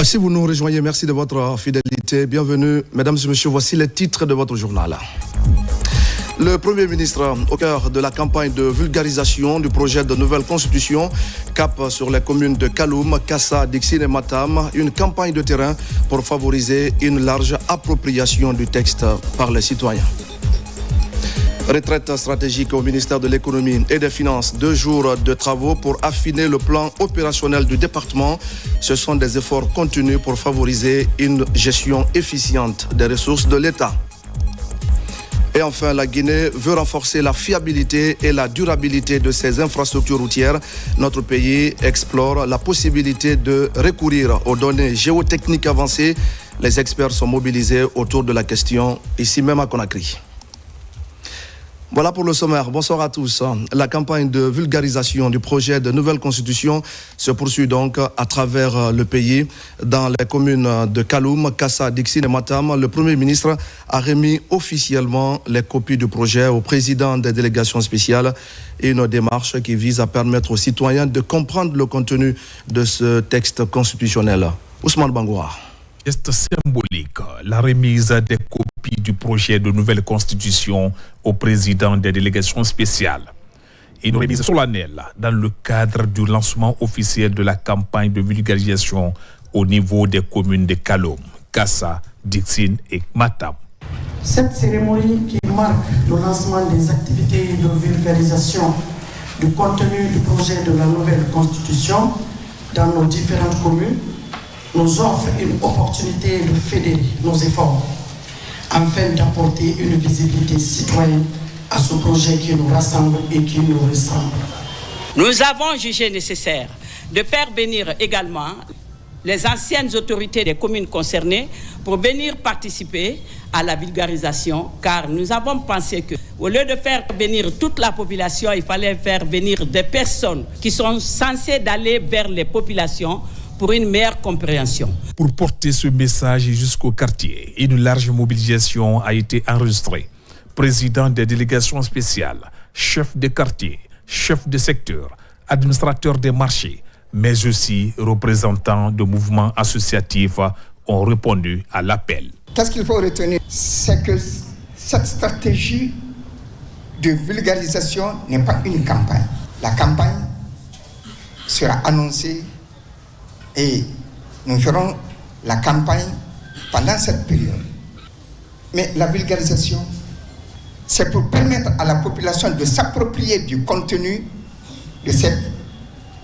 Si vous nous rejoignez, merci de votre fidélité. Bienvenue, mesdames et messieurs, voici les titres de votre journal. Le Premier ministre, au cœur de la campagne de vulgarisation du projet de nouvelle constitution, cap sur les communes de Kaloum, Kassa, Dixine et Matam, une campagne de terrain pour favoriser une large appropriation du texte par les citoyens. Retraite stratégique au ministère de l'économie et des finances. 2 jours de travaux pour affiner le plan opérationnel du département. Ce sont des efforts continus pour favoriser une gestion efficiente des ressources de l'État. Et enfin, la Guinée veut renforcer la fiabilité et la durabilité de ses infrastructures routières. Notre pays explore la possibilité de recourir aux données géotechniques avancées. Les experts sont mobilisés autour de la question, ici même à Conakry. Voilà pour le sommaire. Bonsoir à tous. La campagne de vulgarisation du projet de nouvelle constitution se poursuit donc à travers le pays. Dans les communes de Kaloum, Kassa, Dixine et Matam, le Premier ministre a remis officiellement les copies du projet au président des délégations spéciales. Une démarche qui vise à permettre aux citoyens de comprendre le contenu de ce texte constitutionnel. Ousmane Bangoura. Geste symbolique, la remise des copies du projet de nouvelle constitution au président des délégations spéciales. Une remise solennelle dans le cadre du lancement officiel de la campagne de vulgarisation au niveau des communes de Kaloum, Kassa, Dixine et Matam. Cette cérémonie qui marque le lancement des activités de vulgarisation du contenu du projet de la nouvelle constitution dans nos différentes communes nous offre une opportunité de fédérer nos efforts afin d'apporter une visibilité citoyenne à ce projet qui nous rassemble et qui nous ressemble. Nous avons jugé nécessaire de faire venir également les anciennes autorités des communes concernées pour venir participer à la vulgarisation, car nous avons pensé qu'au lieu de faire venir toute la population, il fallait faire venir des personnes qui sont censées d'aller vers les populations pour une meilleure compréhension. Pour porter ce message jusqu'au quartier, une large mobilisation a été enregistrée. Président des délégations spéciales, chefs de quartier, chefs de secteur, administrateurs des marchés, mais aussi représentants de mouvements associatifs ont répondu à l'appel. Qu'est-ce qu'il faut retenir? C'est que cette stratégie de vulgarisation n'est pas une campagne. La campagne sera annoncée et nous ferons la campagne pendant cette période. Mais la vulgarisation, c'est pour permettre à la population de s'approprier du contenu de cette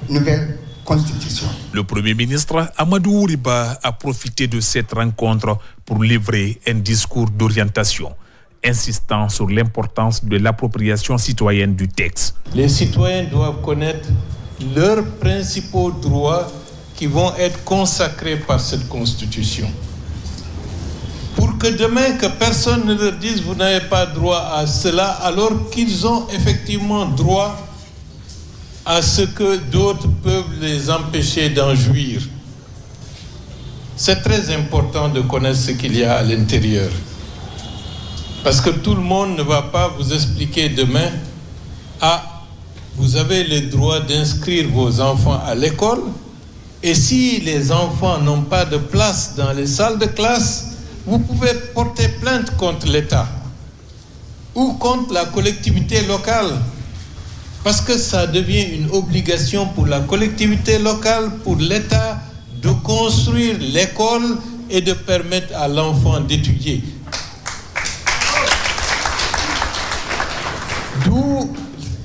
nouvelle constitution. Le Premier ministre Amadou Ouriba a profité de cette rencontre pour livrer un discours d'orientation, insistant sur l'importance de l'appropriation citoyenne du texte. Les citoyens doivent connaître leurs principaux droits qui vont être consacrés par cette constitution. Pour que demain, que personne ne leur dise vous n'avez pas droit à cela, alors qu'ils ont effectivement droit à ce que d'autres peuvent les empêcher d'en jouir. C'est très important de connaître ce qu'il y a à l'intérieur. Parce que tout le monde ne va pas vous expliquer demain, vous avez le droit d'inscrire vos enfants à l'école, et si les enfants n'ont pas de place dans les salles de classe, vous pouvez porter plainte contre l'État ou contre la collectivité locale. Parce que ça devient une obligation pour la collectivité locale, pour l'État, de construire l'école et de permettre à l'enfant d'étudier. D'où,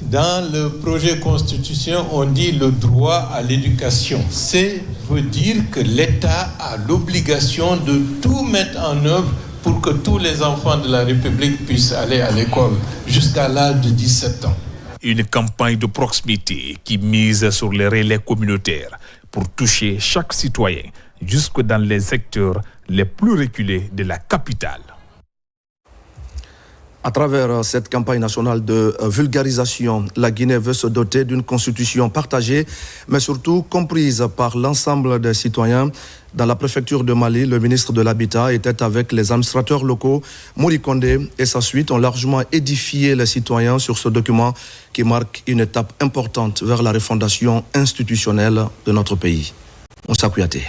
dans le projet constitution, on dit le droit à l'éducation. C'est veut dire que l'État a l'obligation de tout mettre en œuvre pour que tous les enfants de la République puissent aller à l'école jusqu'à l'âge de 17 ans. Une campagne de proximité qui mise sur les relais communautaires pour toucher chaque citoyen jusque dans les secteurs les plus reculés de la capitale. À travers cette campagne nationale de vulgarisation, la Guinée veut se doter d'une constitution partagée, mais surtout comprise par l'ensemble des citoyens. Dans la préfecture de Mali, le ministre de l'Habitat était avec les administrateurs locaux. Mori Kondé et sa suite ont largement édifié les citoyens sur ce document qui marque une étape importante vers la refondation institutionnelle de notre pays. Moussa Kouyaté.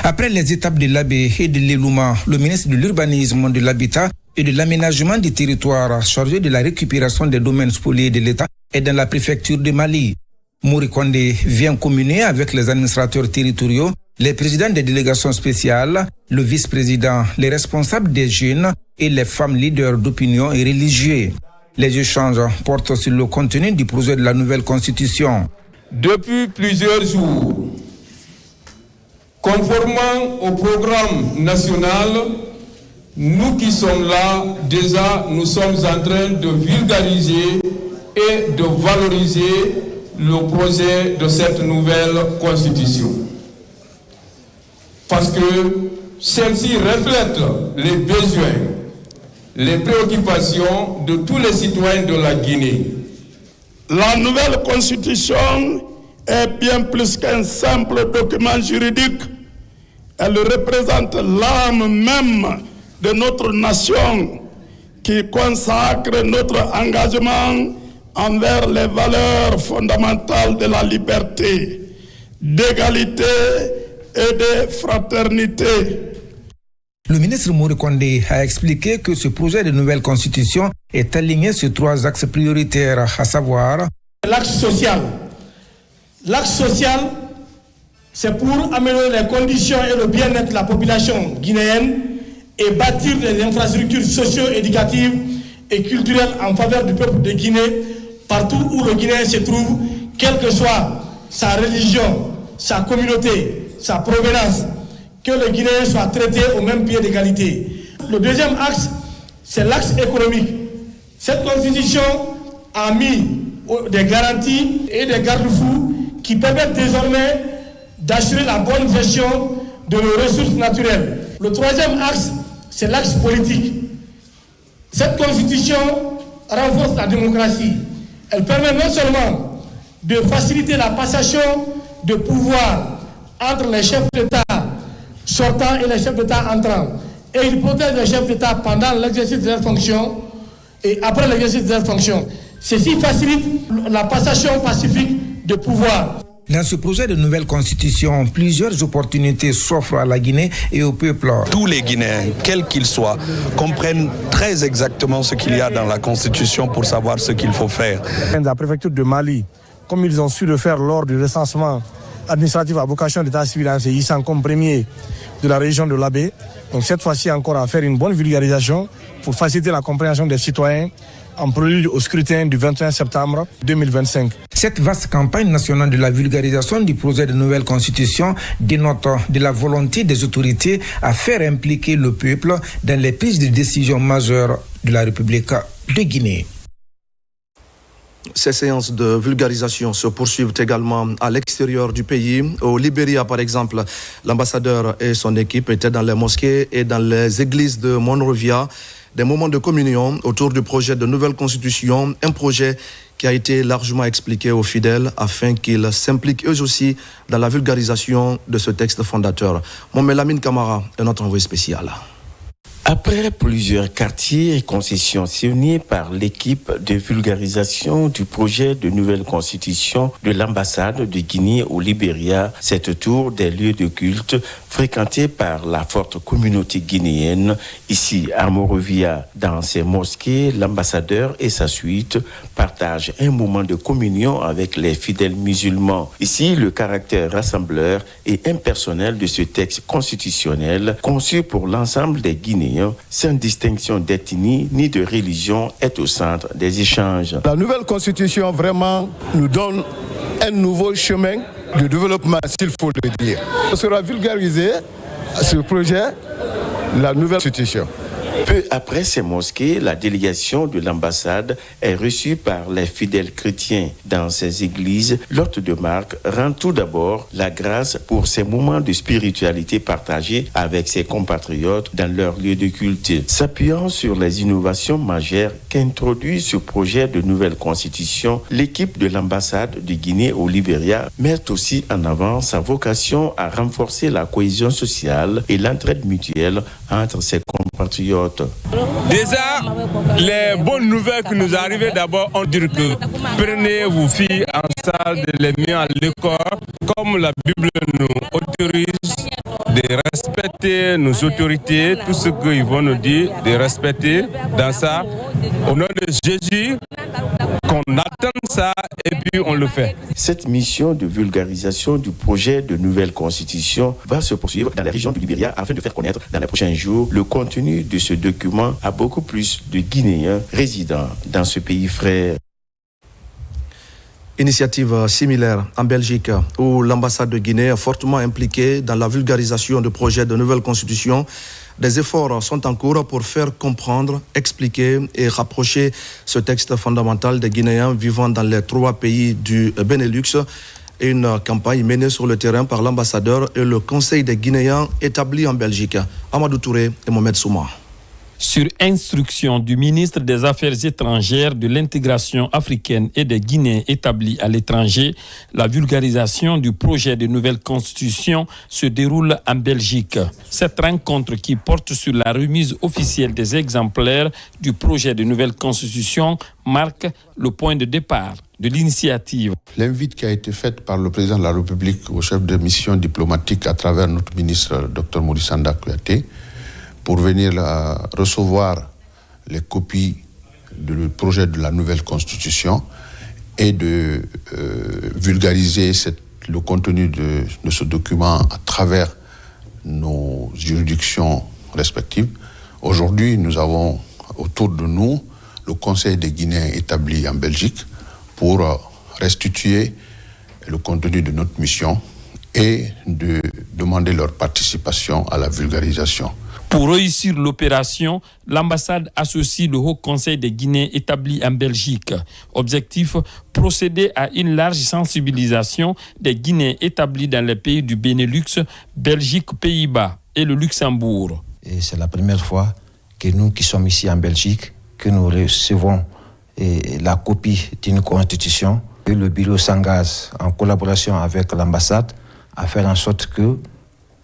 Après les étapes de l'Abbé et de l'Elouma, le ministre de l'Urbanisme, de l'Habitat et de l'Aménagement du territoire chargé de la récupération des domaines spoliés de l'État est dans la préfecture de Mali. Mori Kondé vient communier avec les administrateurs territoriaux, les présidents des délégations spéciales, le vice-président, les responsables des jeunes et les femmes leaders d'opinion et religieux. Les échanges portent sur le contenu du projet de la nouvelle constitution. Depuis plusieurs jours, conformément au programme national, nous qui sommes là, déjà, nous sommes en train de vulgariser et de valoriser le projet de cette nouvelle constitution. Parce que celle-ci reflète les besoins, les préoccupations de tous les citoyens de la Guinée. La nouvelle constitution est bien plus qu'un simple document juridique. Elle représente l'âme même de notre nation qui consacre notre engagement envers les valeurs fondamentales de la liberté, d'égalité et de fraternité. Le ministre Mori Kondé a expliqué que ce projet de nouvelle constitution est aligné sur 3 axes prioritaires, à savoir l'axe social. L'axe social, c'est pour améliorer les conditions et le bien-être de la population guinéenne et bâtir des infrastructures socio-éducatives et culturelles en faveur du peuple de Guinée, partout où le Guinéen se trouve, quelle que soit sa religion, sa communauté, sa provenance, que le Guinéen soit traité au même pied d'égalité. Le deuxième axe, c'est l'axe économique. Cette constitution a mis des garanties et des garde-fous qui permettent désormais d'assurer la bonne gestion de nos ressources naturelles. Le troisième axe, c'est l'axe politique. Cette constitution renforce la démocratie. Elle permet non seulement de faciliter la passation de pouvoir entre les chefs d'État sortants et les chefs d'État entrants, et il protège les chefs d'État pendant l'exercice de leurs fonctions et après l'exercice de leurs fonctions. Ceci facilite la passation pacifique de pouvoir. Dans ce projet de nouvelle constitution, plusieurs opportunités s'offrent à la Guinée et au peuple. Tous les Guinéens, quels qu'ils soient, comprennent très exactement ce qu'il y a dans la constitution pour savoir ce qu'il faut faire. La préfecture de Mali, comme ils ont su le faire lors du recensement administratif à vocation d'état civil, ils sont comme premier de la région de l'Abbé. Donc cette fois-ci encore à faire une bonne vulgarisation pour faciliter la compréhension des citoyens en prélude au scrutin du 21 septembre 2025. Cette vaste campagne nationale de la vulgarisation du projet de nouvelle constitution dénote de la volonté des autorités à faire impliquer le peuple dans les prises de décision majeures de la République de Guinée. Ces séances de vulgarisation se poursuivent également à l'extérieur du pays. Au Libéria, par exemple, l'ambassadeur et son équipe étaient dans les mosquées et dans les églises de Monrovia. Des moments de communion autour du projet de nouvelle constitution, un projet qui a été largement expliqué aux fidèles afin qu'ils s'impliquent eux aussi dans la vulgarisation de ce texte fondateur. Lamine Camara est notre envoyé spécial. Après plusieurs quartiers concessionnés par l'équipe de vulgarisation du projet de nouvelle constitution de l'ambassade de Guinée au Libéria, cette tour des lieux de culte fréquentés par la forte communauté guinéenne, ici à Monrovia. Dans ces mosquées, l'ambassadeur et sa suite partagent un moment de communion avec les fidèles musulmans. Ici, le caractère rassembleur et impersonnel de ce texte constitutionnel conçu pour l'ensemble des Guinéens, sans distinction d'ethnie ni de religion, est au centre des échanges. La nouvelle constitution vraiment nous donne un nouveau chemin de développement, s'il faut le dire. On sera vulgarisé ce projet, la nouvelle constitution. Peu après ces mosquées, la délégation de l'ambassade est reçue par les fidèles chrétiens. Dans ces églises, l'hôte de marque rend tout d'abord la grâce pour ces moments de spiritualité partagés avec ses compatriotes dans leur lieu de culte. S'appuyant sur les innovations majeures qu'introduit ce projet de nouvelle constitution, l'équipe de l'ambassade de Guinée au Libéria met aussi en avant sa vocation à renforcer la cohésion sociale et l'entraide mutuelle entre ses compatriotes. Déjà, les bonnes nouvelles qui nous arrivent d'abord, on dit que prenez vos filles en salle de les mettre à l'école, comme la Bible nous autorise de respecter nos autorités, tout ce qu'ils vont nous dire, de respecter dans ça. Au nom de Jésus, qu'on attend ça et puis on le fait. Cette mission de vulgarisation du projet de nouvelle constitution va se poursuivre dans la région du Libéria afin de faire connaître dans les prochains jours le contenu de ce document à beaucoup plus de Guinéens résidant dans ce pays frère. Initiative similaire en Belgique où l'ambassade de Guinée est fortement impliquée dans la vulgarisation du projet de nouvelle constitution. Des efforts sont en cours pour faire comprendre, expliquer et rapprocher ce texte fondamental des Guinéens vivant dans les 3 pays du Benelux. Une campagne menée sur le terrain par l'ambassadeur et le Conseil des Guinéens établi en Belgique. Amadou Touré et Mohamed Souma. Sur instruction du ministre des Affaires étrangères, de l'intégration africaine et des Guinéens établis à l'étranger, la vulgarisation du projet de nouvelle constitution se déroule en Belgique. Cette rencontre qui porte sur la remise officielle des exemplaires du projet de nouvelle constitution marque le point de départ de l'initiative. L'invite qui a été faite par le président de la République au chef de mission diplomatique à travers notre ministre Dr Maurice Sanda Kouyaté pour venir recevoir les copies du projet de la nouvelle constitution et de vulgariser le contenu de ce document à travers nos juridictions respectives. Aujourd'hui, nous avons autour de nous le Conseil des Guinéens établi en Belgique pour restituer le contenu de notre mission et de demander leur participation à la vulgarisation. Pour réussir l'opération, l'ambassade associe le Haut Conseil des Guinéens établi en Belgique. Objectif, procéder à une large sensibilisation des Guinéens établis dans les pays du Benelux, Belgique, Pays-Bas et le Luxembourg. Et c'est la première fois que nous qui sommes ici en Belgique, que nous recevons la copie d'une constitution. Et le bureau s'engage en collaboration avec l'ambassade à faire en sorte que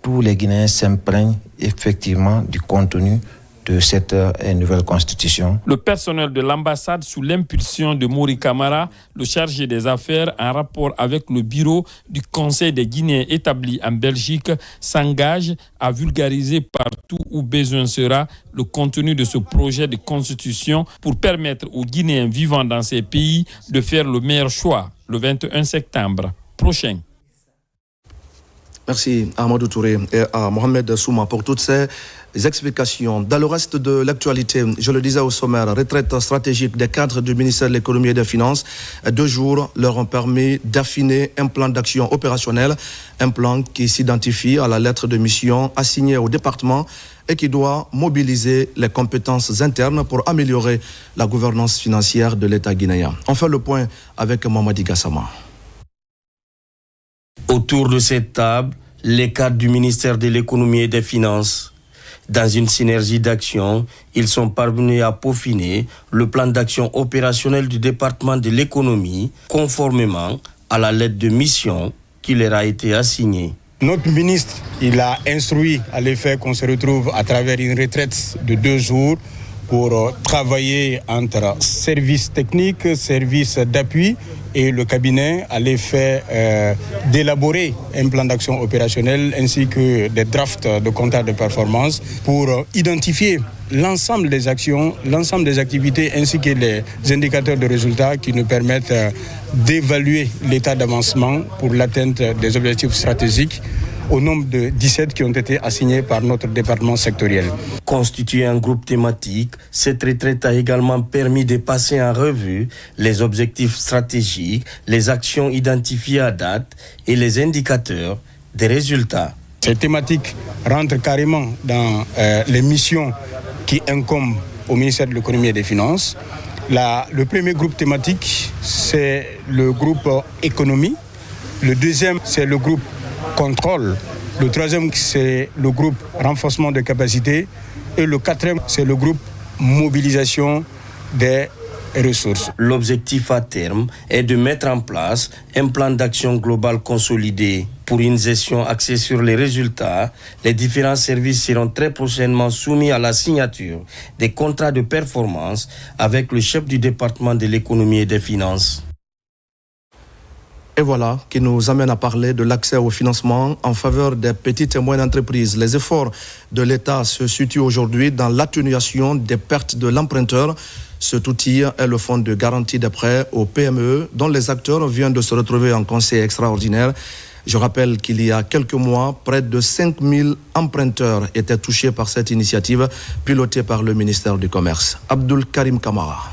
tous les Guinéens s'imprègnent effectivement du contenu de cette nouvelle constitution. Le personnel de l'ambassade, sous l'impulsion de Mori Camara, le chargé des affaires en rapport avec le bureau du Conseil des Guinéens établi en Belgique, s'engage à vulgariser partout où besoin sera le contenu de ce projet de constitution pour permettre aux Guinéens vivant dans ces pays de faire le meilleur choix le 21 septembre prochain. Merci à Amadou Touré et à Mohamed Souma pour toutes ces explications. Dans le reste de l'actualité, je le disais au sommaire, retraite stratégique des cadres du ministère de l'économie et des finances. 2 jours leur ont permis d'affiner un plan d'action opérationnel, un plan qui s'identifie à la lettre de mission assignée au département et qui doit mobiliser les compétences internes pour améliorer la gouvernance financière de l'État guinéen. On fait le point avec Mamadi Gassama. Autour de cette table, les cadres du ministère de l'économie et des finances. Dans une synergie d'action, ils sont parvenus à peaufiner le plan d'action opérationnel du département de l'économie, conformément à la lettre de mission qui leur a été assignée. Notre ministre, il a instruit à l'effet qu'on se retrouve à travers une retraite de 2 jours pour travailler entre services techniques, services d'appui et le cabinet à l'effet d'élaborer un plan d'action opérationnel ainsi que des drafts de comptes de performance pour identifier l'ensemble des actions, l'ensemble des activités ainsi que les indicateurs de résultats qui nous permettent d'évaluer l'état d'avancement pour l'atteinte des objectifs stratégiques au nombre de 17 qui ont été assignés par notre département sectoriel. Constitué un groupe thématique, cette retraite a également permis de passer en revue les objectifs stratégiques, les actions identifiées à date et les indicateurs des résultats. Ces thématiques rentrent carrément dans les missions qui incombent au ministère de l'économie et des finances. Le premier groupe thématique, c'est le groupe économie. Le deuxième, c'est le groupe contrôle. Le troisième, c'est le groupe renforcement de capacités. Et le quatrième, c'est le groupe mobilisation des ressources. L'objectif à terme est de mettre en place un plan d'action global consolidé. Pour une gestion axée sur les résultats, les différents services seront très prochainement soumis à la signature des contrats de performance avec le chef du département de l'économie et des finances. Et voilà qui nous amène à parler de l'accès au financement en faveur des petites et moyennes entreprises. Les efforts de l'État se situent aujourd'hui dans l'atténuation des pertes de l'emprunteur. Cet outil est le fonds de garantie des prêts aux PME dont les acteurs viennent de se retrouver en conseil extraordinaire. Je rappelle qu'il y a quelques mois, près de 5000 emprunteurs étaient touchés par cette initiative pilotée par le ministère du Commerce. Abdul Karim Kamara.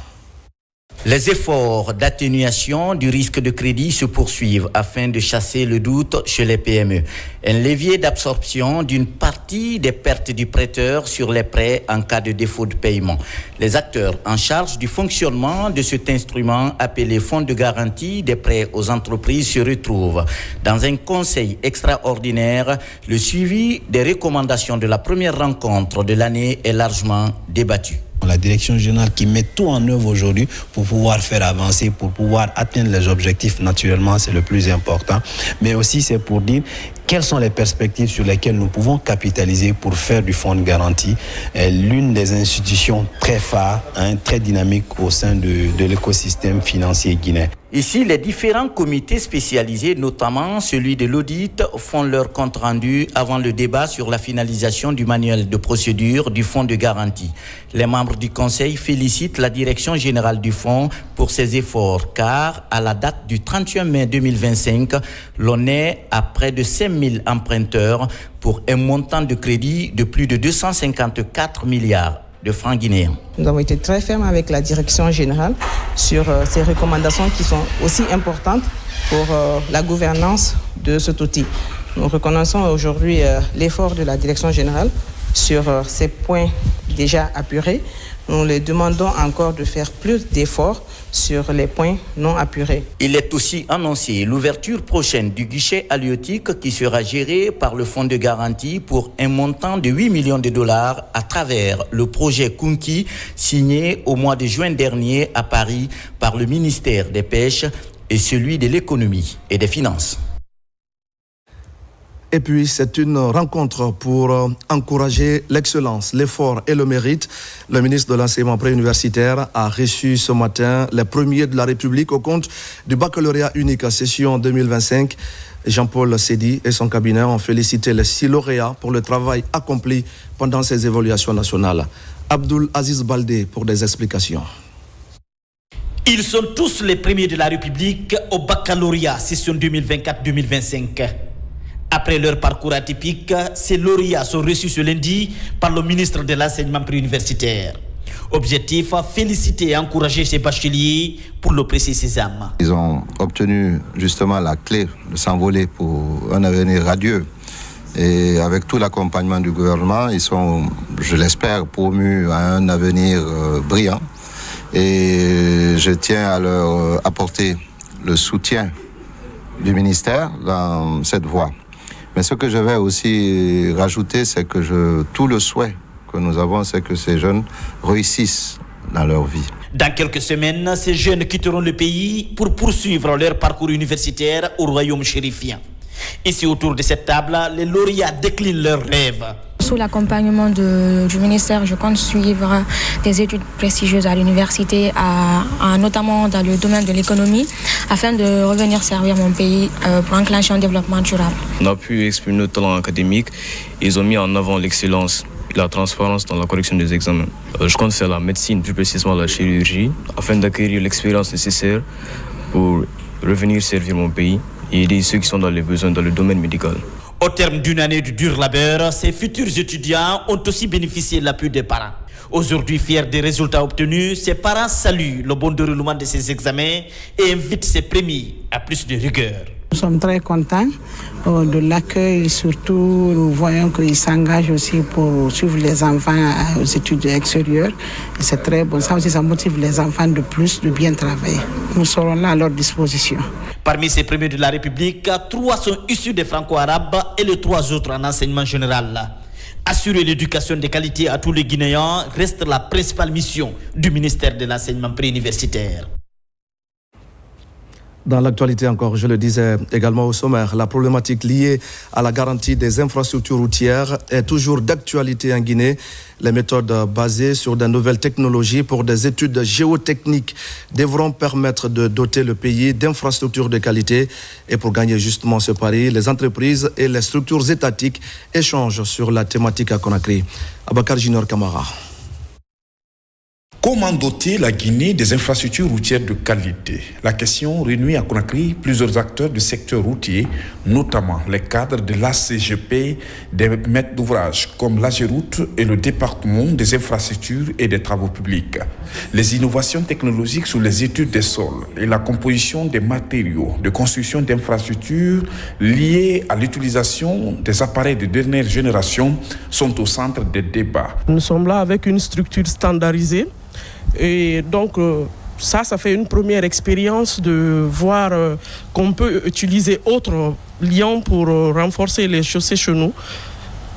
Les efforts d'atténuation du risque de crédit se poursuivent afin de chasser le doute chez les PME. Un levier d'absorption d'une partie des pertes du prêteur sur les prêts en cas de défaut de paiement. Les acteurs en charge du fonctionnement de cet instrument appelé Fonds de garantie des prêts aux entreprises se retrouvent dans un conseil extraordinaire. Le suivi des recommandations de la première rencontre de l'année est largement débattu. La direction générale qui met tout en œuvre aujourd'hui pour pouvoir faire avancer, pour pouvoir atteindre les objectifs, naturellement, c'est le plus important. Mais aussi, c'est pour dire quelles sont les perspectives sur lesquelles nous pouvons capitaliser pour faire du fonds de garantie l'une des institutions très phares, très dynamiques au sein de l'écosystème financier guinéen. Ici, les différents comités spécialisés, notamment celui de l'audit, font leur compte-rendu avant le débat sur la finalisation du manuel de procédure du fonds de garantie. Les membres du Conseil félicitent la direction générale du fonds pour ses efforts, car à la date du 31 mai 2025, l'on est à près de 5000 emprunteurs pour un montant de crédit de plus de 254 milliards de francs guinéens. Nous avons été très fermes avec la direction générale sur ces recommandations qui sont aussi importantes pour la gouvernance de cet outil. Nous reconnaissons aujourd'hui l'effort de la direction générale sur ces points déjà apurés. Nous les demandons encore de faire plus d'efforts sur les points non apurés. Il est aussi annoncé l'ouverture prochaine du guichet halieutique qui sera géré par le fonds de garantie pour un montant de 8 millions de dollars à travers le projet Kunki signé au mois de juin dernier à Paris par le ministère des Pêches et celui de l'économie et des finances. Et puis, c'est une rencontre pour encourager l'excellence, l'effort et le mérite. Le ministre de l'Enseignement préuniversitaire a reçu ce matin les premiers de la République au compte du baccalauréat unique à session 2025. Jean-Paul Sédi et son cabinet ont félicité les 6 lauréats pour le travail accompli pendant ces évaluations nationales. Abdul Aziz Baldé pour des explications. Ils sont tous les premiers de la République au baccalauréat session 2024-2025. Après leur parcours atypique, ces lauréats sont reçus ce lundi par le ministre de l'Enseignement préuniversitaire. Objectif, féliciter et encourager ces bacheliers pour le précis sésame. Ils ont obtenu justement la clé de s'envoler pour un avenir radieux. Et avec tout l'accompagnement du gouvernement, ils sont, je l'espère, promus à un avenir brillant. Et je tiens à leur apporter le soutien du ministère dans cette voie. Mais ce que je vais aussi rajouter, c'est que tout le souhait que nous avons, c'est que ces jeunes réussissent dans leur vie. Dans quelques semaines, ces jeunes quitteront le pays pour poursuivre leur parcours universitaire au royaume chérifien. Ici, autour de cette table, les lauréats déclinent leurs rêves. Sous l'accompagnement du ministère, je compte suivre des études prestigieuses à l'université, notamment dans le domaine de l'économie, afin de revenir servir mon pays pour enclencher un développement durable. On a pu exprimer nos talents académiques. Ils ont mis en avant l'excellence et la transparence dans la correction des examens. Je compte faire la médecine, plus précisément la chirurgie, afin d'acquérir l'expérience nécessaire pour revenir servir mon pays et aider ceux qui sont dans les besoins dans le domaine médical. Au terme d'une année de dur labeur, ces futurs étudiants ont aussi bénéficié de l'appui des parents. Aujourd'hui, fiers des résultats obtenus, ces parents saluent le bon déroulement de ces examens et invitent ces premiers à plus de rigueur. Nous sommes très contents de l'accueil, surtout nous voyons qu'ils s'engagent aussi pour suivre les enfants aux études extérieures. Et c'est très bon, ça aussi ça motive les enfants de plus de bien travailler. Nous serons là à leur disposition. Parmi ces premiers de la République, 3 sont issus des franco-arabes et les 3 autres en enseignement général. Assurer l'éducation de qualité à tous les Guinéens reste la principale mission du ministère de l'Enseignement préuniversitaire. Dans l'actualité encore, je le disais également au sommaire, la problématique liée à la garantie des infrastructures routières est toujours d'actualité en Guinée. Les méthodes basées sur de nouvelles technologies pour des études géotechniques devront permettre de doter le pays d'infrastructures de qualité. Et pour gagner justement ce pari, les entreprises et les structures étatiques échangent sur la thématique à Conakry. Abakar Junior Kamara. Comment doter la Guinée des infrastructures routières de qualité? La question réunit à Conakry plusieurs acteurs du secteur routier, notamment les cadres de l'ACGP, des maîtres d'ouvrage comme l'AGEROUTE et le département des infrastructures et des travaux publics. Les innovations technologiques sur les études des sols et la composition des matériaux de construction d'infrastructures liées à l'utilisation des appareils de dernière génération sont au centre des débats. Nous sommes là avec une structure standardisée. Et donc, ça fait une première expérience de voir qu'on peut utiliser autres liens pour renforcer les chaussées chez nous.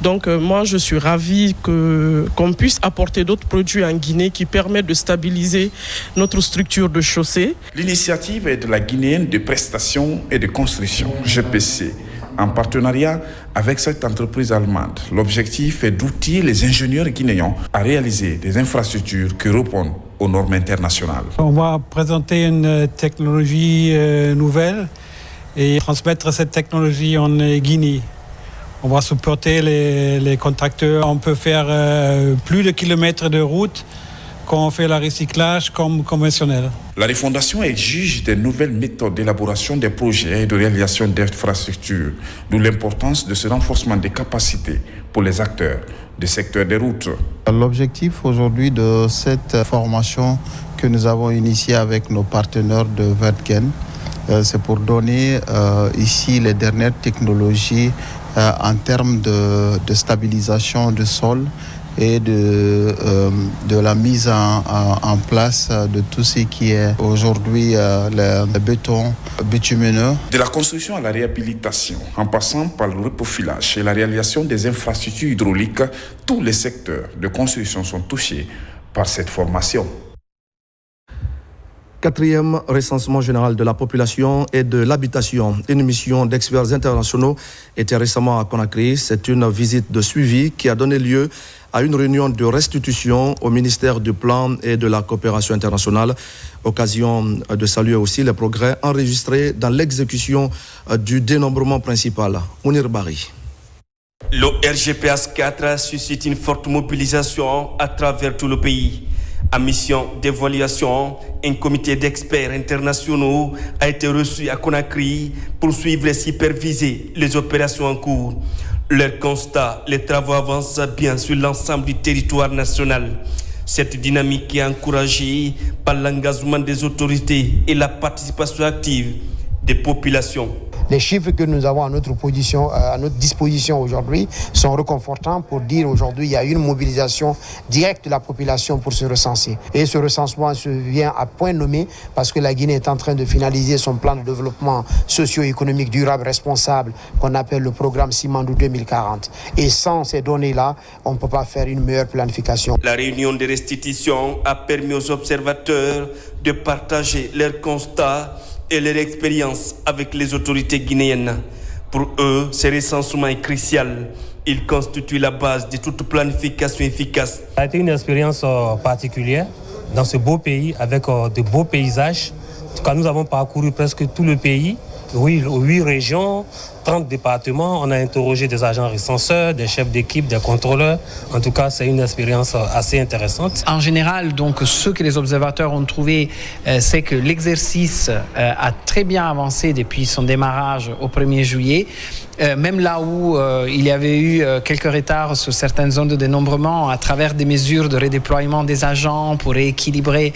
Donc, moi, je suis ravi qu'on puisse apporter d'autres produits en Guinée qui permettent de stabiliser notre structure de chaussée. L'initiative est de la Guinéenne de prestations et de construction, GPC, en partenariat avec cette entreprise allemande. L'objectif est d'outiller les ingénieurs guinéens à réaliser des infrastructures qui répondent aux normes internationales. On va présenter une technologie nouvelle et transmettre cette technologie en Guinée. On va supporter les contracteurs. On peut faire plus de kilomètres de route quand on fait le recyclage comme conventionnel. La refondation exige des nouvelles méthodes d'élaboration des projets et de réalisation d'infrastructures, d'où l'importance de ce renforcement des capacités pour les acteurs du secteur des routes. L'objectif aujourd'hui de cette formation que nous avons initiée avec nos partenaires de Vertgen, c'est pour donner ici les dernières technologies en termes de stabilisation du sol et de la mise en place de tout ce qui est aujourd'hui le béton bitumineux. De la construction à la réhabilitation, en passant par le reprofilage et la réalisation des infrastructures hydrauliques, tous les secteurs de construction sont touchés par cette formation. 4e recensement général de la population et de l'habitation. Une mission d'experts internationaux était récemment à Conakry. C'est une visite de suivi qui a donné lieu à une réunion de restitution au ministère du Plan et de la Coopération internationale. Occasion de saluer aussi les progrès enregistrés dans l'exécution du dénombrement principal. Mounir Bari. Le RGPS 4 suscite une forte mobilisation à travers tout le pays. En mission d'évaluation, un comité d'experts internationaux a été reçu à Conakry pour suivre et superviser les opérations en cours. Leur constat, les travaux avancent bien sur l'ensemble du territoire national. Cette dynamique est encouragée par l'engagement des autorités et la participation active des populations. Les chiffres que nous avons à notre disposition aujourd'hui sont réconfortants pour dire aujourd'hui il y a une mobilisation directe de la population pour se recenser. Et ce recensement se vient à point nommé parce que la Guinée est en train de finaliser son plan de développement socio-économique durable responsable qu'on appelle le programme Simandou 2040. Et sans ces données-là, on ne peut pas faire une meilleure planification. La réunion de restitution a permis aux observateurs de partager leurs constats et leur expérience avec les autorités guinéennes. Pour eux, ce recensement est crucial. Il constitue la base de toute planification efficace. Ça a été une expérience particulière dans ce beau pays avec de beaux paysages. En tout cas, nous avons parcouru presque tout le pays, 8 régions, 30 départements. On a interrogé des agents recenseurs, des chefs d'équipe, des contrôleurs. En tout cas, c'est une expérience assez intéressante. En général, donc, ce que les observateurs ont trouvé, c'est que l'exercice a très bien avancé depuis son démarrage au 1er juillet. Même là où il y avait eu quelques retards sur certaines zones de dénombrement à travers des mesures de redéploiement des agents pour rééquilibrer,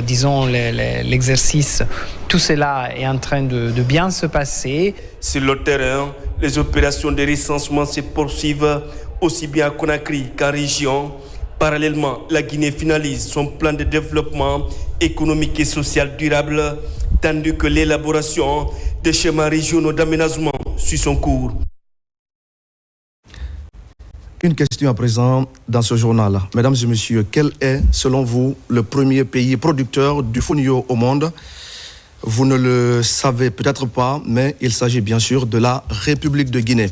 disons, l'exercice, tout cela est en train de bien se passer. Sur le terrain, les opérations de recensement se poursuivent aussi bien à Conakry qu'en région. Parallèlement, la Guinée finalise son plan de développement économique et social durable, tandis que l'élaboration des schémas régionaux d'aménagement suit son cours. Une question à présent dans ce journal. Mesdames et messieurs, quel est, selon vous, le premier pays producteur du fonio au monde? Vous ne le savez peut-être pas, mais il s'agit bien sûr de la République de Guinée.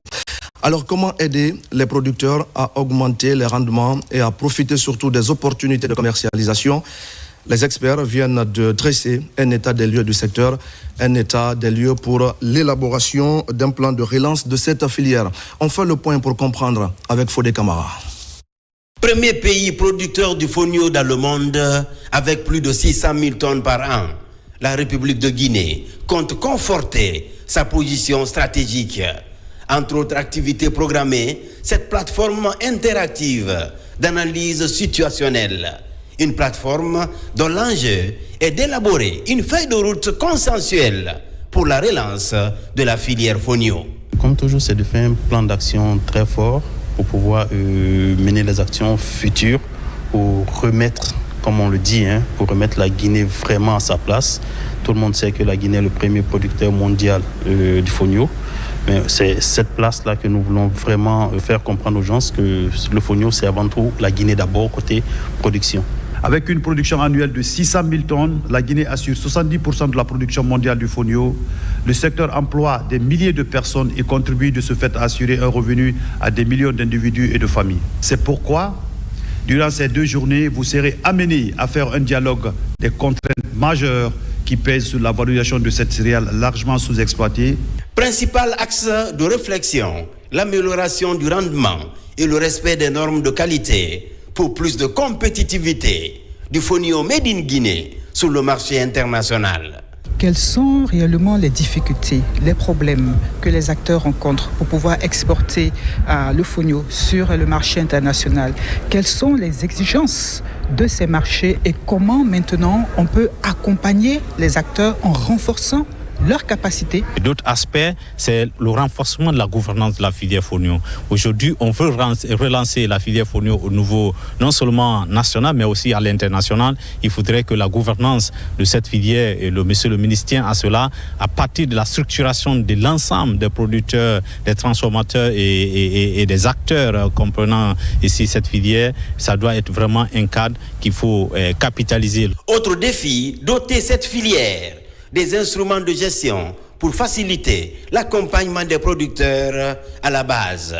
Alors, comment aider les producteurs à augmenter les rendements et à profiter surtout des opportunités de commercialisation? Les experts viennent de dresser un état des lieux du secteur, un état des lieux pour l'élaboration d'un plan de relance de cette filière. On fait le point pour comprendre avec Fodé Camara. Premier pays producteur du fonio dans le monde avec plus de 600 000 tonnes par an, la République de Guinée compte conforter sa position stratégique. Entre autres activités programmées, cette plateforme interactive d'analyse situationnelle, une plateforme dont l'enjeu est d'élaborer une feuille de route consensuelle pour la relance de la filière fonio. Comme toujours, c'est de faire un plan d'action très fort pour pouvoir mener les actions futures pour remettre, comme on le dit, pour remettre la Guinée vraiment à sa place. Tout le monde sait que la Guinée est le premier producteur mondial du fonio. Mais c'est cette place-là que nous voulons vraiment faire comprendre aux gens que le fonio, c'est avant tout la Guinée d'abord, côté production. Avec une production annuelle de 600 000 tonnes, la Guinée assure 70% de la production mondiale du fonio. Le secteur emploie des milliers de personnes et contribue de ce fait à assurer un revenu à des millions d'individus et de familles. C'est pourquoi, durant ces 2 journées, vous serez amenés à faire un dialogue des contraintes majeures qui pèsent sur la valorisation de cette céréale largement sous-exploitée. Principal axe de réflexion, l'amélioration du rendement et le respect des normes de qualité pour plus de compétitivité du fonio made in Guinée sur le marché international. Quelles sont réellement les difficultés, les problèmes que les acteurs rencontrent pour pouvoir exporter le fonio sur le marché international? Quelles sont les exigences de ces marchés et comment maintenant on peut accompagner les acteurs en renforçant leur capacité? D'autres aspects, c'est le renforcement de la gouvernance de la filière fonio. Aujourd'hui, on veut relancer la filière fonio au niveau non seulement national, mais aussi à l'international. Il faudrait que la gouvernance de cette filière, et monsieur le ministre tient à cela, à partir de la structuration de l'ensemble des producteurs, des transformateurs et des acteurs comprenant ici cette filière, ça doit être vraiment un cadre qu'il faut capitaliser. Autre défi, doter cette filière des instruments de gestion pour faciliter l'accompagnement des producteurs à la base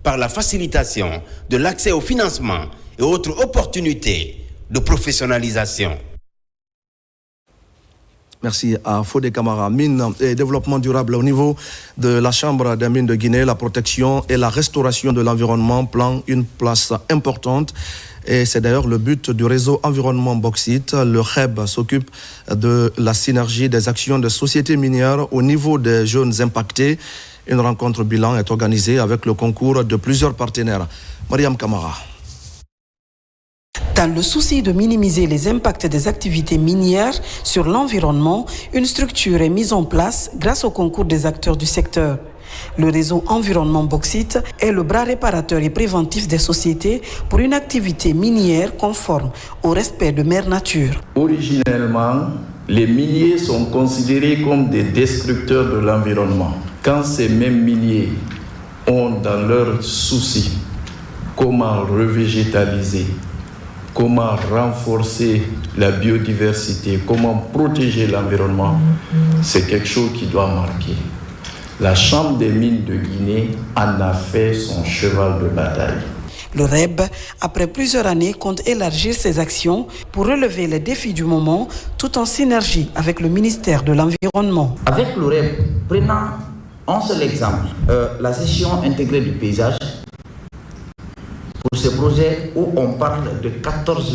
par la facilitation de l'accès au financement et autres opportunités de professionnalisation. Merci à Fodé Camara. Mines et développement durable au niveau de la Chambre des mines de Guinée, la protection et la restauration de l'environnement prend une place importante. Et c'est d'ailleurs le but du réseau environnement bauxite. Le REB s'occupe de la synergie des actions de sociétés minières au niveau des jeunes impactés. Une rencontre bilan est organisée avec le concours de plusieurs partenaires. Mariam Kamara. Dans le souci de minimiser les impacts des activités minières sur l'environnement, une structure est mise en place grâce au concours des acteurs du secteur. Le réseau environnement bauxite est le bras réparateur et préventif des sociétés pour une activité minière conforme au respect de mère nature. Originellement, les miniers sont considérés comme des destructeurs de l'environnement. Quand ces mêmes miniers ont dans leur souci comment revégétaliser, comment renforcer la biodiversité, comment protéger l'environnement, c'est quelque chose qui doit marquer. La Chambre des mines de Guinée en a fait son cheval de bataille. Le REB, après plusieurs années, compte élargir ses actions pour relever les défis du moment, tout en synergie avec le ministère de l'Environnement. Avec le REB, prenant un seul exemple, la gestion intégrée du paysage, pour ce projet où on parle de 14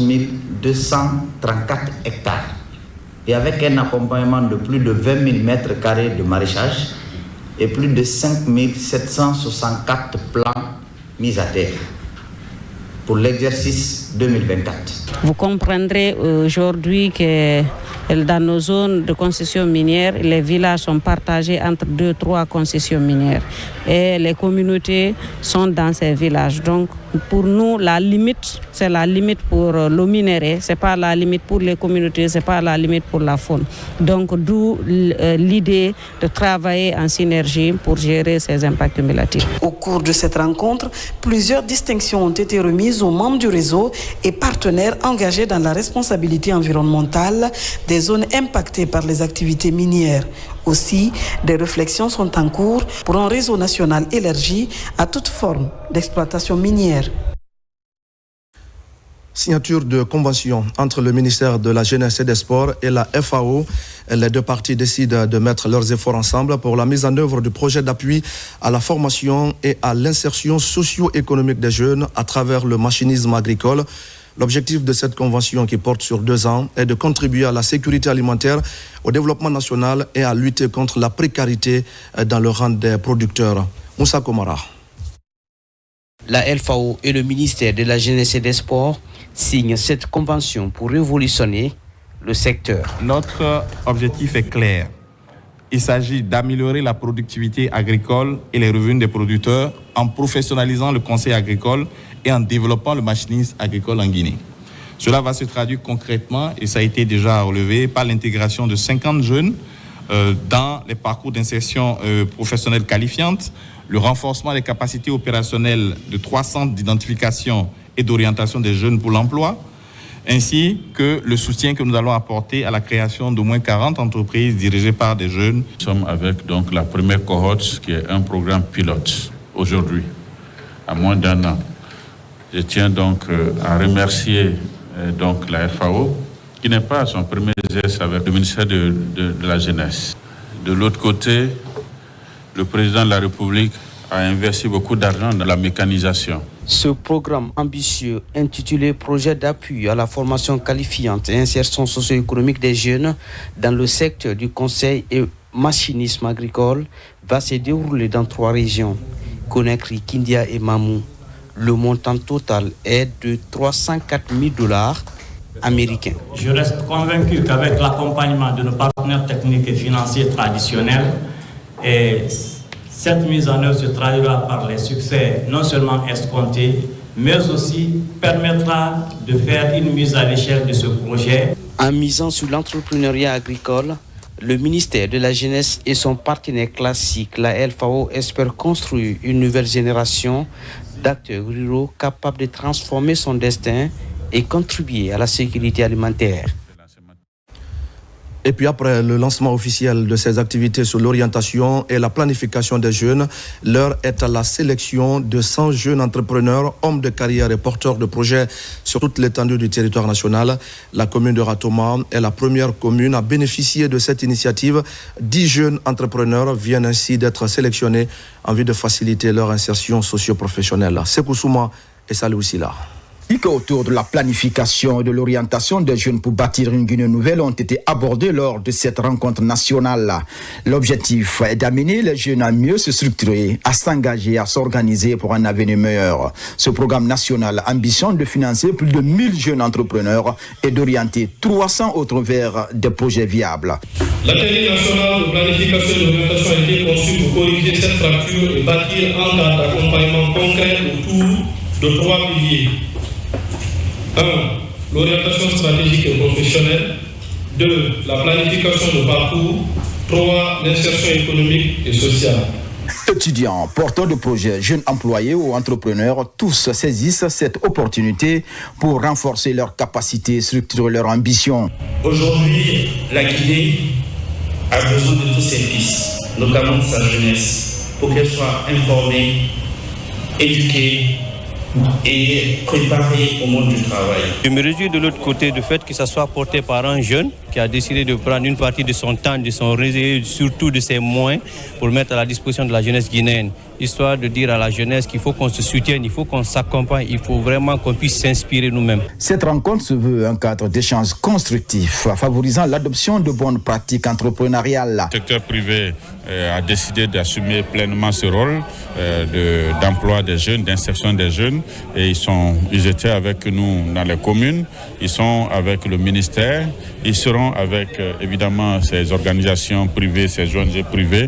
234 hectares, et avec un accompagnement de plus de 20 000 mètres carrés de maraîchage, et plus de 5 764 plans mis à terre pour l'exercice 2024. Vous comprendrez aujourd'hui que dans nos zones de concession minière, les villages sont partagés entre 2-3 concessions minières et les communautés sont dans ces villages. Donc, Pour nous, la limite, c'est la limite pour l'eau minérale, c'est pas la limite pour les communautés, c'est pas la limite pour la faune. Donc, d'où l'idée de travailler en synergie pour gérer ces impacts cumulatifs. Au cours de cette rencontre, plusieurs distinctions ont été remises aux membres du réseau et partenaires engagés dans la responsabilité environnementale des zones impactées par les activités minières. Aussi, des réflexions sont en cours pour un réseau national élargi à toute forme d'exploitation minière. Signature de convention entre le ministère de la Jeunesse et des Sports et la FAO. Les deux parties décident de mettre leurs efforts ensemble pour la mise en œuvre du projet d'appui à la formation et à l'insertion socio-économique des jeunes à travers le machinisme agricole. L'objectif de cette convention qui porte sur 2 ans est de contribuer à la sécurité alimentaire, au développement national et à lutter contre la précarité dans le rang des producteurs. Moussa Komara. La FAO et le ministère de la Jeunesse et des Sports signent cette convention pour révolutionner le secteur. Notre objectif est clair. Il s'agit d'améliorer la productivité agricole et les revenus des producteurs en professionnalisant le conseil agricole et en développant le machinisme agricole en Guinée. Cela va se traduire concrètement, et ça a été déjà relevé, par l'intégration de 50 jeunes dans les parcours d'insertion professionnelle qualifiante, le renforcement des capacités opérationnelles de 3 centres d'identification et d'orientation des jeunes pour l'emploi, ainsi que le soutien que nous allons apporter à la création d'au moins 40 entreprises dirigées par des jeunes. Nous sommes avec donc la première cohorte qui est un programme pilote aujourd'hui, à moins d'1 an. Je tiens donc à remercier donc la FAO, qui n'est pas à son premier geste avec le ministère de la Jeunesse. De l'autre côté, le président de la République a investi beaucoup d'argent dans la mécanisation. Ce programme ambitieux intitulé Projet d'appui à la formation qualifiante et insertion socio-économique des jeunes dans le secteur du conseil et machinisme agricole va se dérouler dans 3 régions, Conakry, Kindia et Mamou. Le montant total est de $304 000 américains. Je reste convaincu qu'avec l'accompagnement de nos partenaires techniques et financiers traditionnels, cette mise en œuvre se traduira par les succès non seulement escomptés, mais aussi permettra de faire une mise à l'échelle de ce projet. En misant sur l'entrepreneuriat agricole, le ministère de la Jeunesse et son partenaire classique, la FAO, espèrent construire une nouvelle génération d'acteurs ruraux capables de transformer son destin et contribuer à la sécurité alimentaire. Et puis après le lancement officiel de ces activités sur l'orientation et la planification des jeunes, l'heure est à la sélection de 100 jeunes entrepreneurs, hommes de carrière et porteurs de projets sur toute l'étendue du territoire national. La commune de Ratoma est la première commune à bénéficier de cette initiative. 10 jeunes entrepreneurs viennent ainsi d'être sélectionnés en vue de faciliter leur insertion socio-professionnelle. Sekou Souma et Salou Silla. Autour de la planification et de l'orientation des jeunes pour bâtir une Guinée nouvelle ont été abordés lors de cette rencontre nationale. L'objectif est d'amener les jeunes à mieux se structurer, à s'engager, à s'organiser pour un avenir meilleur. Ce programme national ambitionne de financer plus de 1000 jeunes entrepreneurs et d'orienter 300 autres vers des projets viables. L'atelier national de planification et d'orientation a été conçu pour corriger cette fracture et bâtir un cadre d'accompagnement concret autour de 3 piliers. 1. L'orientation stratégique et professionnelle. 2. La planification de parcours. 3. L'insertion économique et sociale. Étudiants, porteurs de projets, jeunes employés ou entrepreneurs, tous saisissent cette opportunité pour renforcer leurs capacités, structurer leur ambition. Aujourd'hui, la Guinée a besoin de tous ses fils, notamment de sa jeunesse, pour qu'elle soit informée, éduquée et préparé au monde du travail. Je me réjouis de l'autre côté du fait que ça soit porté par un jeune qui a décidé de prendre une partie de son temps, de son réseau, surtout de ses moyens, pour mettre à la disposition de la jeunesse guinéenne, histoire de dire à la jeunesse qu'il faut qu'on se soutienne, il faut qu'on s'accompagne, il faut vraiment qu'on puisse s'inspirer nous-mêmes. Cette rencontre se veut un cadre d'échange constructif, favorisant l'adoption de bonnes pratiques entrepreneuriales. Le secteur privé a décidé d'assumer pleinement ce rôle d'emploi des jeunes, d'insertion des jeunes, et ils étaient avec nous dans les communes, ils sont avec le ministère, ils seront avec évidemment ces organisations privées, ces ONG privées,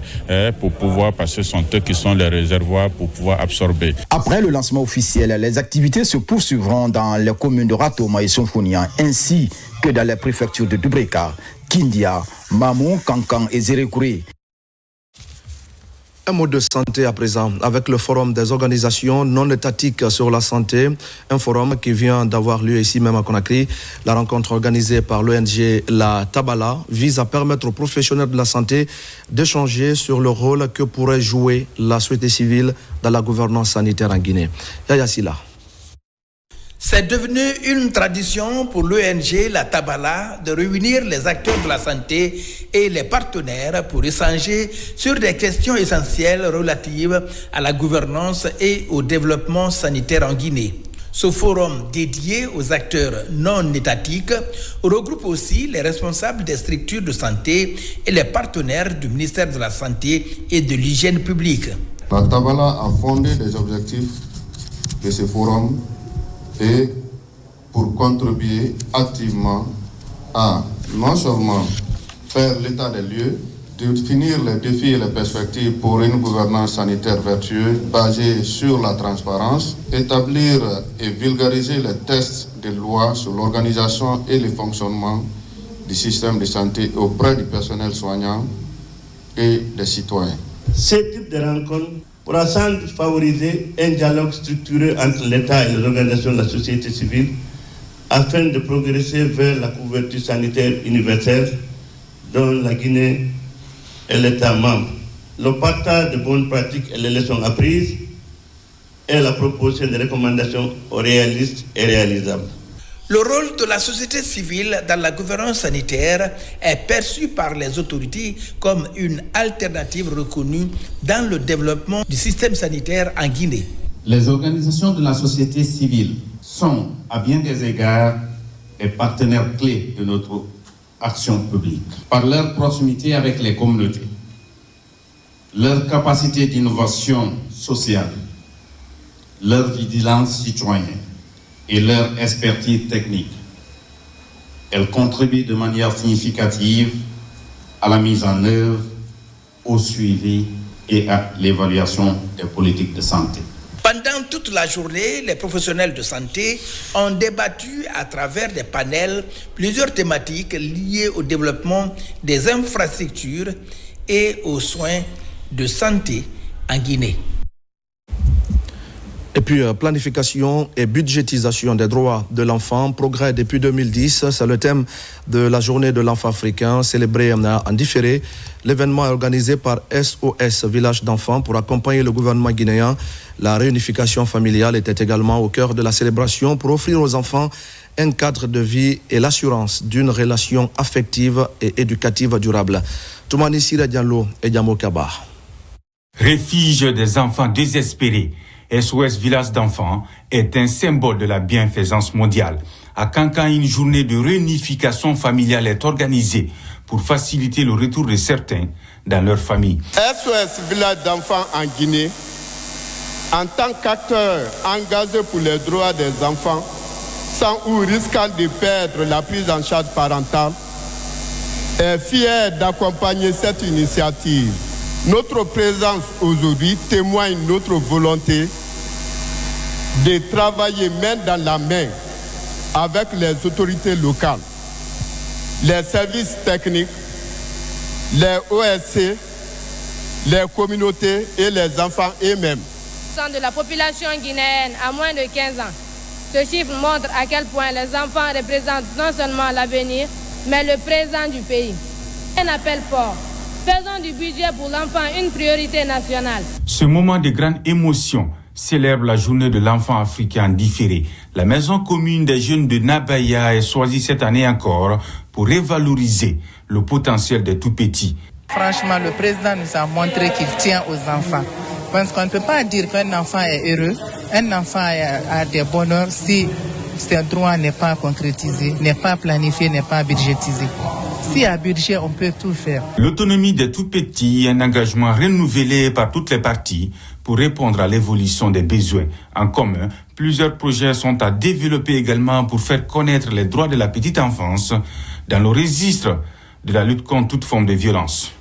pour pouvoir passer son temps qui sont les réservoir pour pouvoir absorber. Après le lancement officiel, les activités se poursuivront dans les communes de Ratoma et Sonfonia, ainsi que dans les préfectures de Dubreka, Kindia, Mamou, Kankan et Zérékouré. Un mot de santé à présent, avec le forum des organisations non étatiques sur la santé, un forum qui vient d'avoir lieu ici même à Conakry. La rencontre organisée par l'ONG La Tabala vise à permettre aux professionnels de la santé d'échanger sur le rôle que pourrait jouer la société civile dans la gouvernance sanitaire en Guinée. Yaya Silla. C'est devenu une tradition pour l'ONG La Tabala de réunir les acteurs de la santé et les partenaires pour échanger sur des questions essentielles relatives à la gouvernance et au développement sanitaire en Guinée. Ce forum dédié aux acteurs non étatiques regroupe aussi les responsables des structures de santé et les partenaires du ministère de la Santé et de l'Hygiène publique. La Tabala a fondé des objectifs de ce forum et pour contribuer activement à non seulement faire l'état des lieux, définir les défis et les perspectives pour une gouvernance sanitaire vertueuse basée sur la transparence, établir et vulgariser les textes de loi sur l'organisation et le fonctionnement du système de santé auprès du personnel soignant et des citoyens. Ce type de rencontre pourra sans doute favoriser un dialogue structuré entre l'État et les organisations de la société civile afin de progresser vers la couverture sanitaire universelle dont la Guinée est l'État membre. Le partage de bonnes pratiques et les leçons apprises et la proposition de recommandations réalistes et réalisables. Le rôle de la société civile dans la gouvernance sanitaire est perçu par les autorités comme une alternative reconnue dans le développement du système sanitaire en Guinée. Les organisations de la société civile sont, à bien des égards, des partenaires clés de notre action publique. Par leur proximité avec les communautés, leur capacité d'innovation sociale, leur vigilance citoyenne, et leur expertise technique. Elles contribuent de manière significative à la mise en œuvre, au suivi et à l'évaluation des politiques de santé. Pendant toute la journée, les professionnels de santé ont débattu à travers des panels plusieurs thématiques liées au développement des infrastructures et aux soins de santé en Guinée. Et puis, planification et budgétisation des droits de l'enfant, progrès depuis 2010, c'est le thème de la journée de l'enfant africain, célébrée en différé. L'événement est organisé par SOS Village d'enfants pour accompagner le gouvernement guinéen. La réunification familiale était également au cœur de la célébration pour offrir aux enfants un cadre de vie et l'assurance d'une relation affective et éducative durable. Toumani Sira Diallo et Diamo Kaba. Refuge des enfants désespérés, SOS Village d'enfants est un symbole de la bienfaisance mondiale. À Kankan, une journée de réunification familiale est organisée pour faciliter le retour de certains dans leur famille. SOS Village d'enfants en Guinée, en tant qu'acteur engagé pour les droits des enfants, sans ou risquant de perdre la prise en charge parentale, est fier d'accompagner cette initiative. Notre présence aujourd'hui témoigne notre volonté de travailler main dans la main avec les autorités locales, les services techniques, les OSC, les communautés et les enfants eux-mêmes. De la population guinéenne à moins de 15 ans. Ce chiffre montre à quel point les enfants représentent non seulement l'avenir, mais le présent du pays. Un appel fort. Faisons du budget pour l'enfant une priorité nationale. Ce moment de grande émotion célèbre la journée de l'enfant africain différé. La maison commune des jeunes de Nabaya est choisie cette année encore pour revaloriser le potentiel des tout-petits. Franchement, le président nous a montré qu'il tient aux enfants. Parce qu'on ne peut pas dire qu'un enfant est heureux, un enfant a des bonheurs si ses droits n'est pas concrétisé, n'est pas planifié, n'est pas budgétisé. Si à budget, on peut tout faire. L'autonomie des tout-petits est un engagement renouvelé par toutes les parties pour répondre à l'évolution des besoins. En commun, plusieurs projets sont à développer également pour faire connaître les droits de la petite enfance dans le registre de la lutte contre toute forme de violence.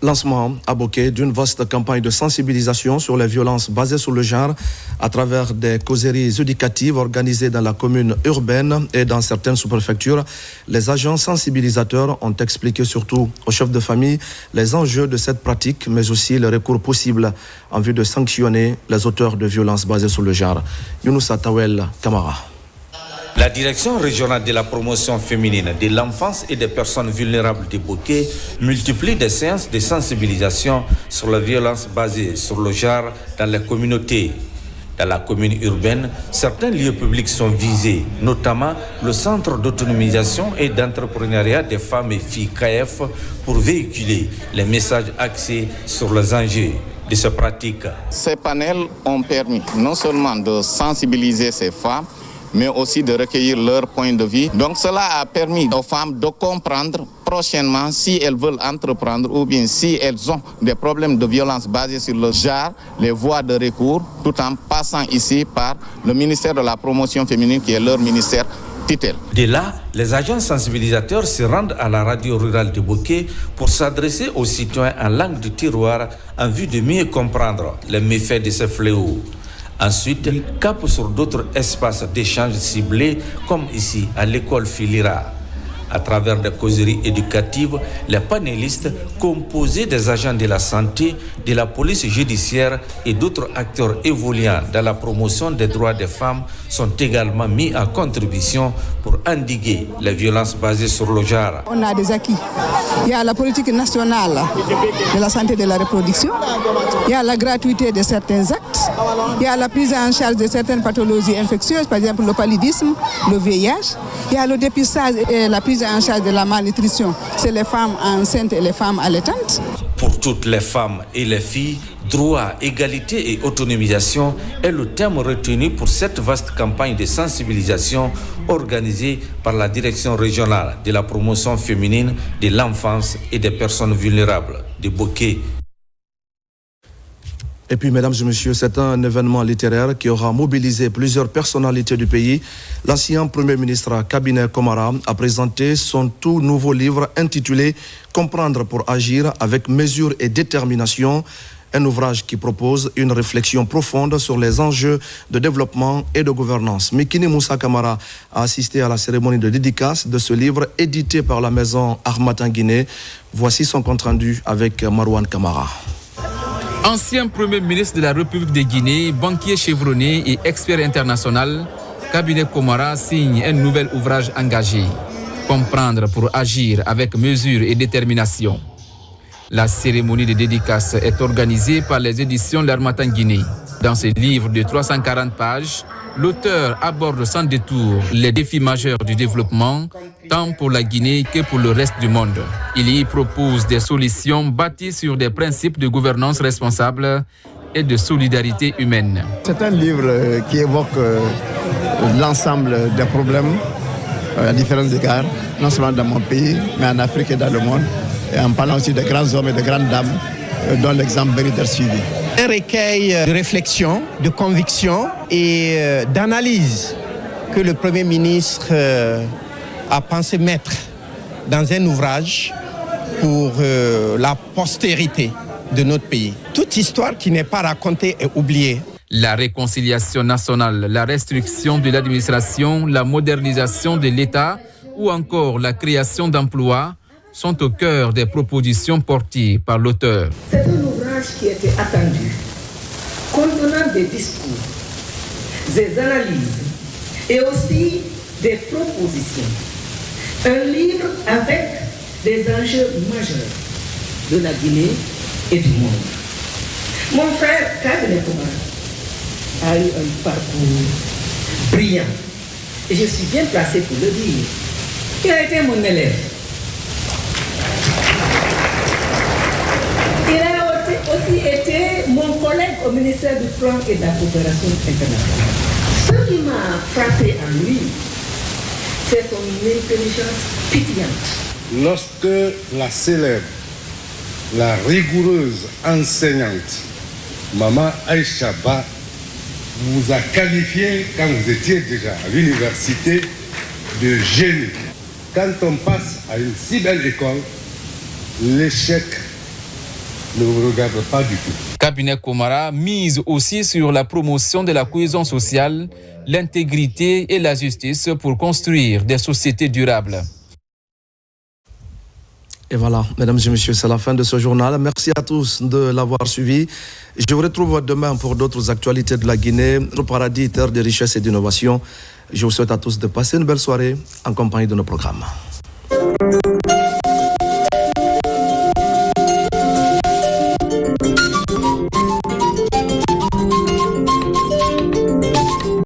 Lancement à Boké d'une vaste campagne de sensibilisation sur les violences basées sur le genre à travers des causeries éducatives organisées dans la commune urbaine et dans certaines sous-préfectures. Les agents sensibilisateurs ont expliqué surtout aux chefs de famille les enjeux de cette pratique, mais aussi les recours possibles en vue de sanctionner les auteurs de violences basées sur le genre. Younoussa Tawel Kamara. La direction régionale de la promotion féminine de l'enfance et des personnes vulnérables de Boké multiplie des séances de sensibilisation sur la violence basée sur le genre dans les communautés. Dans la commune urbaine, certains lieux publics sont visés, notamment le centre d'autonomisation et d'entrepreneuriat des femmes et filles KF pour véhiculer les messages axés sur les enjeux de ces pratiques. Ces panels ont permis non seulement de sensibiliser ces femmes, mais aussi de recueillir leur point de vue. Donc cela a permis aux femmes de comprendre prochainement si elles veulent entreprendre ou bien si elles ont des problèmes de violence basés sur le genre, les voies de recours, tout en passant ici par le ministère de la promotion féminine qui est leur ministère tutelle. De là, les agents sensibilisateurs se rendent à la radio rurale de Boké pour s'adresser aux citoyens en langue du terroir en vue de mieux comprendre les méfaits de ces fléaux. Ensuite, cap sur d'autres espaces d'échange ciblés, comme ici à l'école Filira. À travers des causeries éducatives, les panélistes, composés des agents de la santé, de la police judiciaire et d'autres acteurs évoluant dans la promotion des droits des femmes, sont également mis en contribution pour endiguer les violences basées sur le genre. On a des acquis. Il y a la politique nationale de la santé et de la reproduction, il y a la gratuité de certains actes, il y a la prise en charge de certaines pathologies infectieuses, par exemple le paludisme, le VIH, il y a le dépistage et la prise en charge de la malnutrition, c'est les femmes enceintes et les femmes allaitantes. Pour toutes les femmes et les filles, droit, égalité et autonomisation est le thème retenu pour cette vaste campagne de sensibilisation organisée par la direction régionale de la promotion féminine de l'enfance et des personnes vulnérables de Boké. Et puis, mesdames et messieurs, c'est un événement littéraire qui aura mobilisé plusieurs personnalités du pays. L'ancien Premier ministre Kabinet Komara a présenté son tout nouveau livre intitulé « Comprendre pour agir avec mesure et détermination ». Un ouvrage qui propose une réflexion profonde sur les enjeux de développement et de gouvernance. Mikini Moussa Kamara a assisté à la cérémonie de dédicace de ce livre édité par la maison Harmattan Guinée. Voici son compte-rendu avec Marouane Kamara. Ancien Premier ministre de la République de Guinée, banquier chevronné et expert international, Kabinet Komara signe un nouvel ouvrage engagé, Comprendre pour agir avec mesure et détermination. La cérémonie de dédicace est organisée par les éditions L'Harmattan Guinée. Dans ce livre de 340 pages, l'auteur aborde sans détour les défis majeurs du développement, tant pour la Guinée que pour le reste du monde. Il y propose des solutions bâties sur des principes de gouvernance responsable et de solidarité humaine. C'est un livre qui évoque l'ensemble des problèmes à différents égards, non seulement dans mon pays, mais en Afrique et dans le monde, et en parlant aussi de grands hommes et de grandes dames, dont l'exemple mérite d'être suivi. Un recueil de réflexion, de conviction et d'analyse que le Premier ministre a pensé mettre dans un ouvrage pour la postérité de notre pays. Toute histoire qui n'est pas racontée est oubliée. La réconciliation nationale, la restriction de l'administration, la modernisation de l'État ou encore la création d'emplois sont au cœur des propositions portées par l'auteur. C'est un ouvrage qui était attendu, contenant des discours, des analyses et aussi des propositions. Un livre avec des enjeux majeurs de la Guinée et du monde. Mon frère Kabinet Komara a eu un parcours brillant et je suis bien placé pour le dire. Il a été mon élève. Il a aussi été mon collègue au ministère du Plan et de la Coopération internationale. Ce qui m'a frappé en lui, c'est son intelligence pétillante. Lorsque la célèbre, la rigoureuse enseignante, Maman Aïcha Ba, vous a qualifié, quand vous étiez déjà à l'université, de génie. Quand on passe à une si belle école, l'échec ne vous regarde pas du tout. Cabinet Komara mise aussi sur la promotion de la cohésion sociale, l'intégrité et la justice pour construire des sociétés durables. Et voilà, mesdames et messieurs, c'est la fin de ce journal. Merci à tous de l'avoir suivi. Je vous retrouve demain pour d'autres actualités de la Guinée, le paradis, terre de richesse et d'innovation. Je vous souhaite à tous de passer une belle soirée en compagnie de nos programmes.